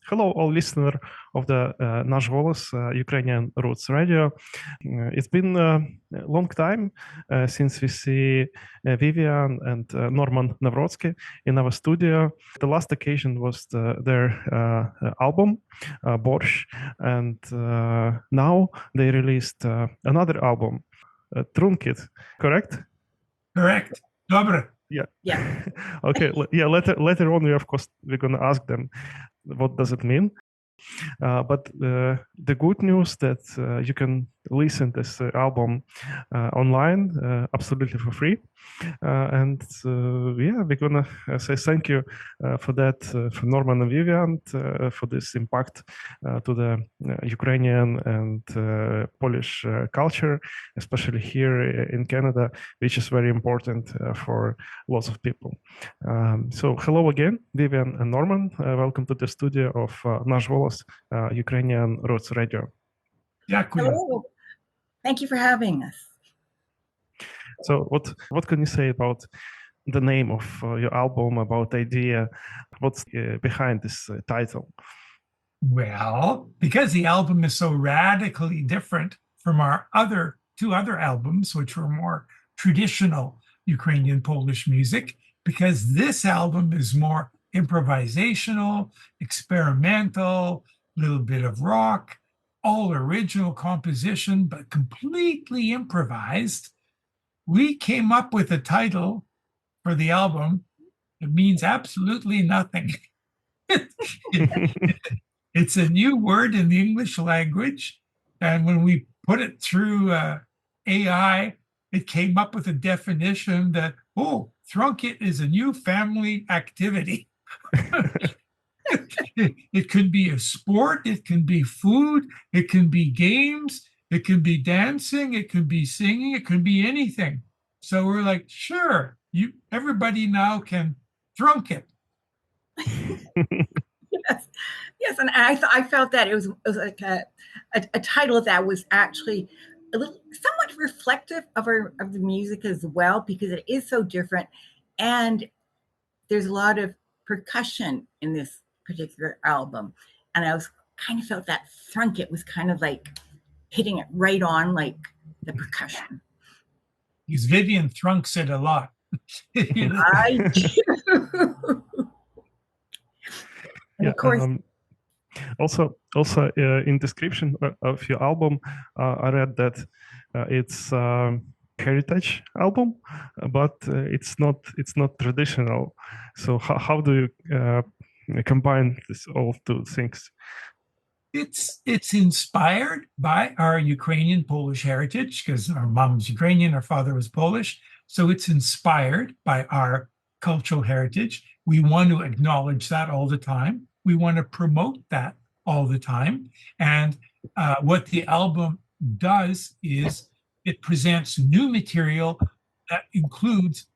Hello, all listeners of the Наш Голос, Ukrainian roots radio. It's been a long time since we see Vivian and Norman Nawrocki in our studio. The last occasion was their album, Борщ, and now they released another album, Thrunkit, correct? Correct. Добре. Yeah. Okay. Yeah. Later on, we're gonna ask them what does it mean. But the good news that you can listen this album online absolutely for free. And we're gonna say thank you for that for Norman and Vivian for this impact to the Ukrainian and Polish culture, especially here in Canada, which is very important for lots of people. So hello again, Vivian and Norman. Welcome to the studio of Наш Голос, Ukrainian Roots Radio. Hello. Thank you for having us. So what can you say about the name of your album, about the idea? What's behind this title? Well, because the album is so radically different from our two other albums, which were more traditional Ukrainian Polish music, because this album is more improvisational, experimental, little bit of rock, all original composition, but completely improvised. We came up with a title for the album. It means absolutely nothing. It's a new word in the English language. And when we put it through AI, it came up with a definition that, Thrunkit is a new family activity. It could be a sport, it can be food, it can be games, it can be dancing, it can be singing, it can be anything. So we're like, sure, everybody now can Thrunkit. Yes, and I felt that it was like a title that was actually a little somewhat reflective of the music as well, because it is so different, and there's a lot of percussion in this particular album, and I kind of felt that Thrunkit was kind of like hitting it right on, like the percussion. Because Vivian thrunks it a lot. I do. And of course. Also, in description of your album, I read that it's heritage album, but it's not traditional. So how do you combine all two things? It's inspired by our Ukrainian Polish heritage, because our mom's Ukrainian, our father was Polish. So it's inspired by our cultural heritage. We want to acknowledge that all the time. We want to promote that all the time. And what the album does is it presents new material that includes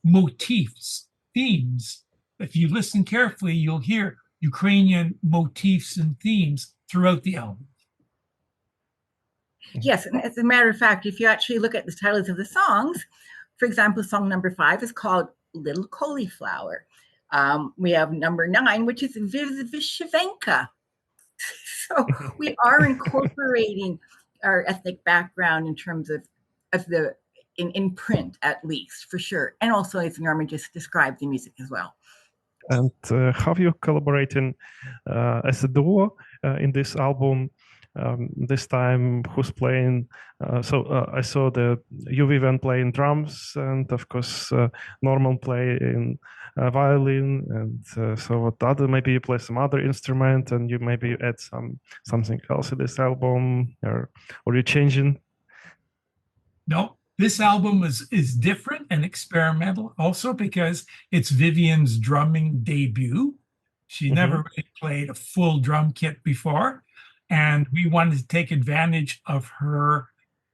motifs, themes. If you listen carefully, you'll hear Ukrainian motifs and themes throughout the album. Yes, and as a matter of fact, if you actually look at the titles of the songs, for example, song number 5 is called Little Cauliflower. We have number 9, which is Vivian. So we are incorporating our ethnic background in terms of in print, at least, for sure. And also, as Norman just described, the music as well. And how you collaborating as a duo in this album? This time, who's playing? I saw you Vivian playing drums, and of course Norman playing violin, and so what other? Maybe you play some other instrument, and you maybe add something else to this album, or you changing? No, this album is different and experimental, also because it's Vivian's drumming debut. She never really played a full drum kit before. And we wanted to take advantage of her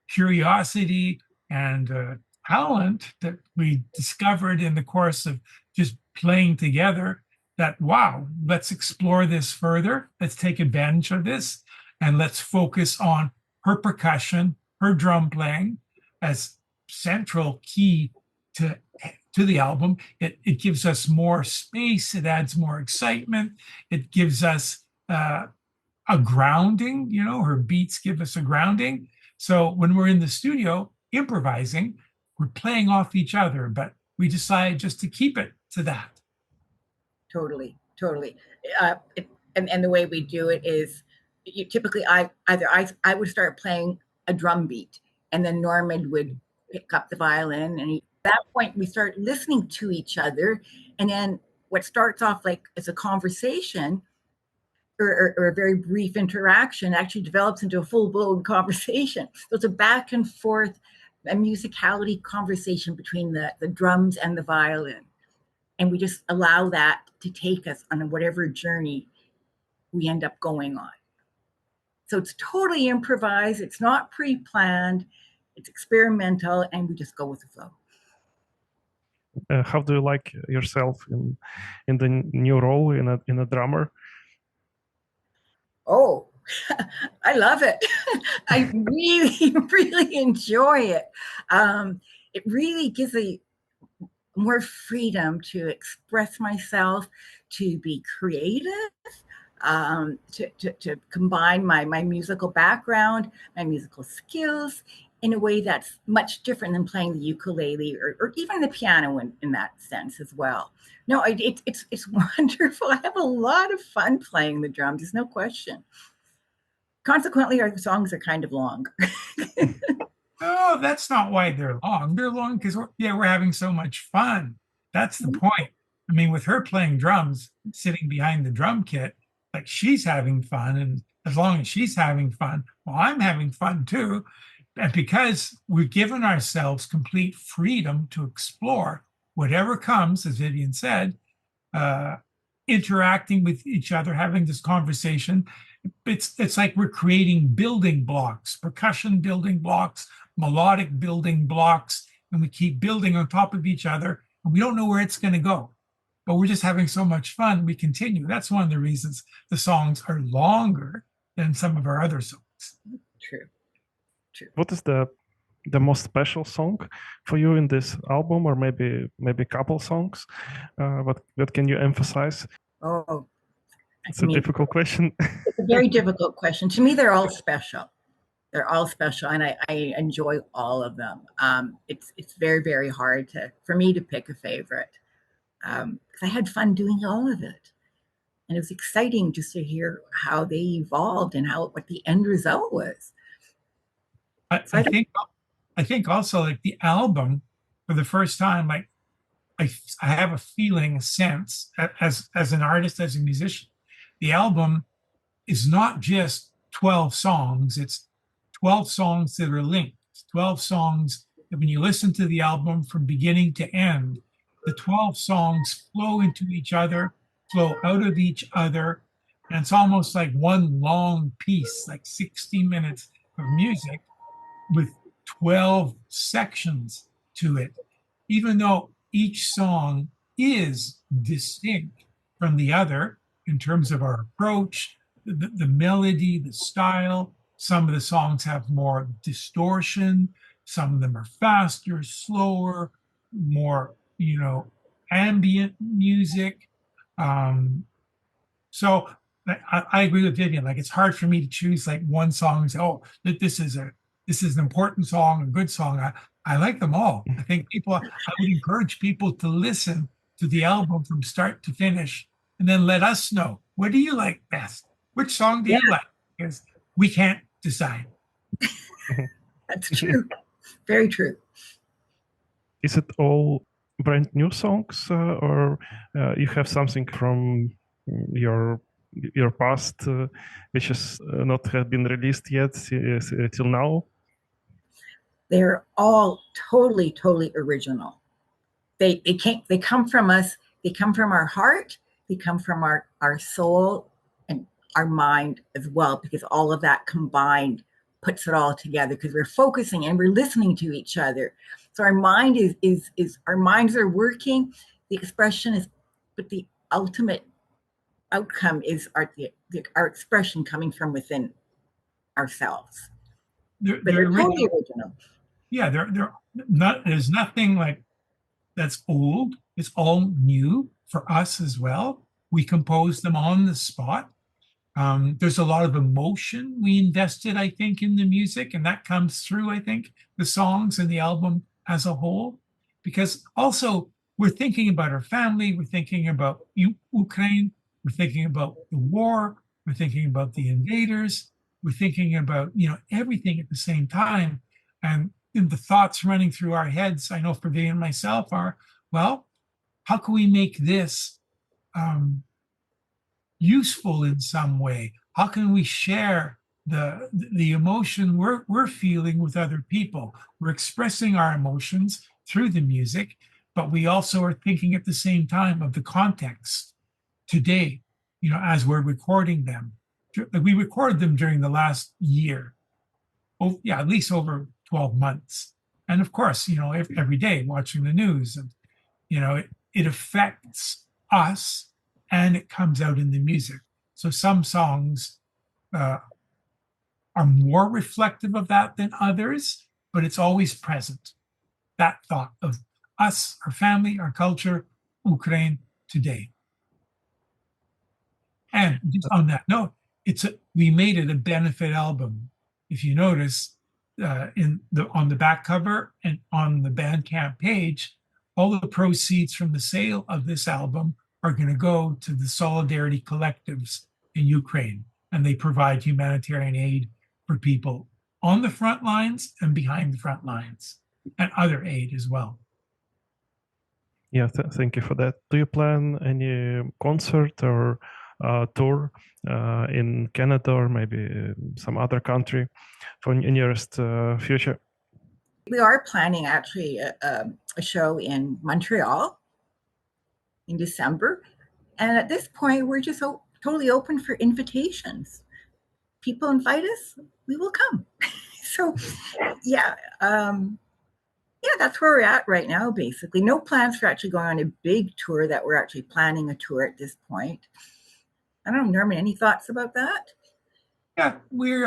curiosity and talent that we discovered in the course of just playing together, that, wow, let's explore this further. Let's take advantage of this. And let's focus on her percussion, her drum playing as central key to the album. It gives us more space. It adds more excitement. It gives us a grounding, you know, her beats give us a grounding. So when we're in the studio improvising, we're playing off each other, but we decided just to keep it to that. Totally. And the way we do it is typically I would start playing a drum beat, and then Norman would pick up the violin, and at that point we start listening to each other, and then what starts off like as a conversation or a very brief interaction actually develops into a full-blown conversation. So it's a back and forth, a musicality conversation between the drums and the violin. And we just allow that to take us on whatever journey we end up going on. So it's totally improvised. It's not pre-planned. It's experimental, and we just go with the flow. How do you like yourself in the new role in a drummer? Oh, I love it. I really, really enjoy it. It really gives me more freedom to express myself, to be creative, to combine my musical background, my musical skills in a way that's much different than playing the ukulele or even the piano in that sense as well. No, it's wonderful. I have a lot of fun playing the drums. There's no question. Consequently, our songs are kind of long. Oh, that's not why they're long. They're long because we're having so much fun. That's the point. I mean, with her playing drums, sitting behind the drum kit, like she's having fun. And as long as she's having fun, well, I'm having fun too. And because we've given ourselves complete freedom to explore whatever comes, as Vivian said, interacting with each other, having this conversation, it's like we're creating building blocks, percussion building blocks, melodic building blocks, and we keep building on top of each other, and we don't know where it's going to go, but we're just having so much fun. We continue. That's one of the reasons the songs are longer than some of our other songs. True. What is the most special song for you in this album, or maybe a couple songs? What can you emphasize? Oh, it's a difficult question. It's a very difficult question. To me, they're all special. They're all special, and I enjoy all of them. It's very, very hard for me to pick a favorite because I had fun doing all of it, and it was exciting just to hear how they evolved and what the end result was. I think also like the album for the first time, like I have a feeling, a sense as an artist, as a musician, the album is not just 12 songs. It's 12 songs that are linked, 12 songs that when you listen to the album from beginning to end, the 12 songs flow into each other, flow out of each other. And it's almost like one long piece, like 60 minutes of music with 12 sections to it, even though each song is distinct from the other in terms of our approach, the melody, the style. Some of the songs have more distortion. Some of them are faster, slower, more, ambient music. So I agree with Vivian. Like, it's hard for me to choose like one song and say, oh, this is an important song, a good song. I like them all. I think I would encourage people to listen to the album from start to finish and then let us know, what do you like best? Which song do you like? Because we can't decide. That's true. Very true. Is it all brand new songs or you have something from your past which has not have been released yet till now? They're all totally original. They come from us. They come from our heart. They come from our soul and our mind as well, because all of that combined puts it all together, because we're focusing and we're listening to each other. So our mind is our minds are working. The expression is, but the ultimate outcome is our expression coming from within ourselves. They're totally original. Yeah, there's nothing like that's old. It's all new for us as well. We composed them on the spot. There's a lot of emotion we invested, I think, in the music, and that comes through, I think, the songs and the album as a whole. Because also we're thinking about our family, we're thinking about Ukraine, we're thinking about the war, we're thinking about the invaders, we're thinking about, everything at the same time. And the thoughts running through our heads, I know for Vivian and myself, are, well, how can we make this useful in some way? How can we share the emotion we're feeling with other people? We're expressing our emotions through the music, but we also are thinking at the same time of the context today, as we're recording them. We recorded them during the last year. Oh, yeah, at least over 12 months. And of course, every day watching the news, and, it affects us and it comes out in the music. So some songs are more reflective of that than others, but it's always present. That thought of us, our family, our culture, Ukraine today. And just on that note, we made it a benefit album. If you notice, on the back cover and on the Bandcamp page, all of the proceeds from the sale of this album are going to go to the solidarity collectives in Ukraine, and they provide humanitarian aid for people on the front lines and behind the front lines, and other aid as well. Yeah, thank you for that. Do you plan any concert or tour in Canada or maybe some other country for nearest future? We are planning actually a show in Montreal in December. And at this point, we're just totally open for invitations. People invite us, we will come. So, yeah, that's where we're at right now, basically. No plans for actually going on a big tour that we're actually planning a tour at this point. I don't know, Norman, any thoughts about that? Yeah, we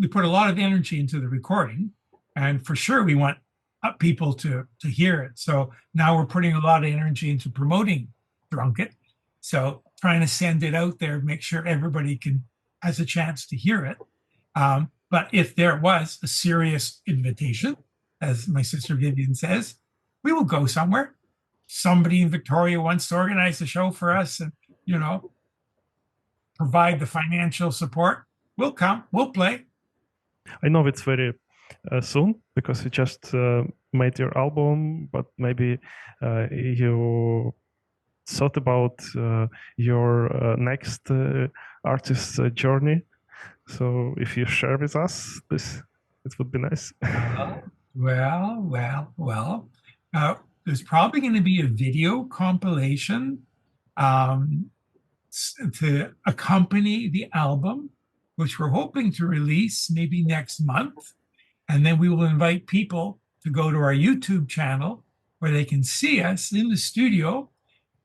put a lot of energy into the recording, and for sure we want people to hear it. So now we're putting a lot of energy into promoting Thrunkit. So trying to send it out there, make sure everybody has a chance to hear it. But if there was a serious invitation, as my sister Vivian says, we will go somewhere. Somebody in Victoria wants to organize a show for us and, provide the financial support. We'll come, we'll play. I know it's very soon because you just made your album, but maybe you thought about your next artist journey. So if you share with us this, it would be nice. Well. There's probably going to be a video compilation to accompany the album, which we're hoping to release maybe next month. And then we will invite people to go to our YouTube channel where they can see us in the studio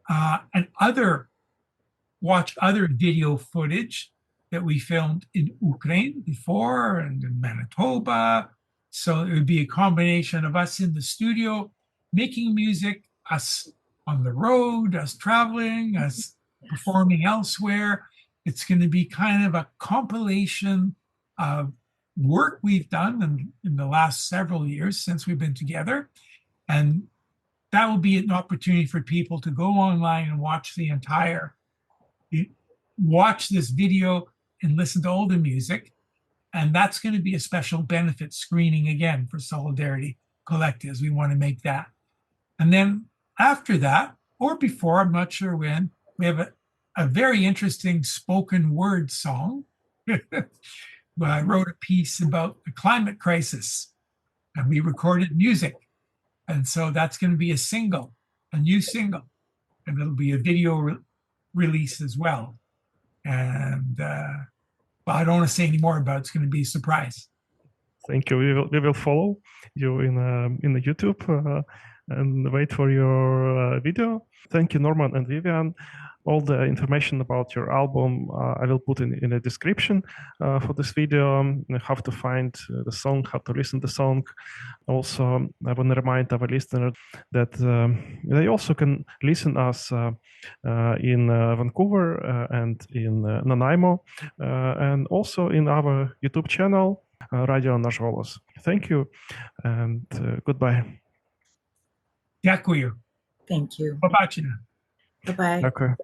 and watch other video footage that we filmed in Ukraine before and in Manitoba. So it would be a combination of us in the studio making music, us on the road, us traveling, us performing elsewhere. It's going to be kind of a compilation of work we've done in the last several years since we've been together. And that will be an opportunity for people to go online and watch this video and listen to all the music. And that's going to be a special benefit screening again for Solidarity Collectives. We want to make that. And then after that, or before, I'm not sure when, we have a very interesting spoken word song. I wrote a piece about the climate crisis, and we recorded music. And so that's going to be a new single, and it'll be a video release as well. And I don't want to say any more about it. It's going to be a surprise. Thank you. We will follow you in the YouTube and wait for your video. Thank you, Norman and Vivian. all the information about your album I will put in the description for this video, how to find the song, how to listen to the song. Also, I want to remind our listeners that they also can listen us in Vancouver and in Nanaimo, and also in our YouTube channel, Radio Наш Голос. Thank you and goodbye. Дякую. Thank you. Побачення. Bye-bye. Дякую.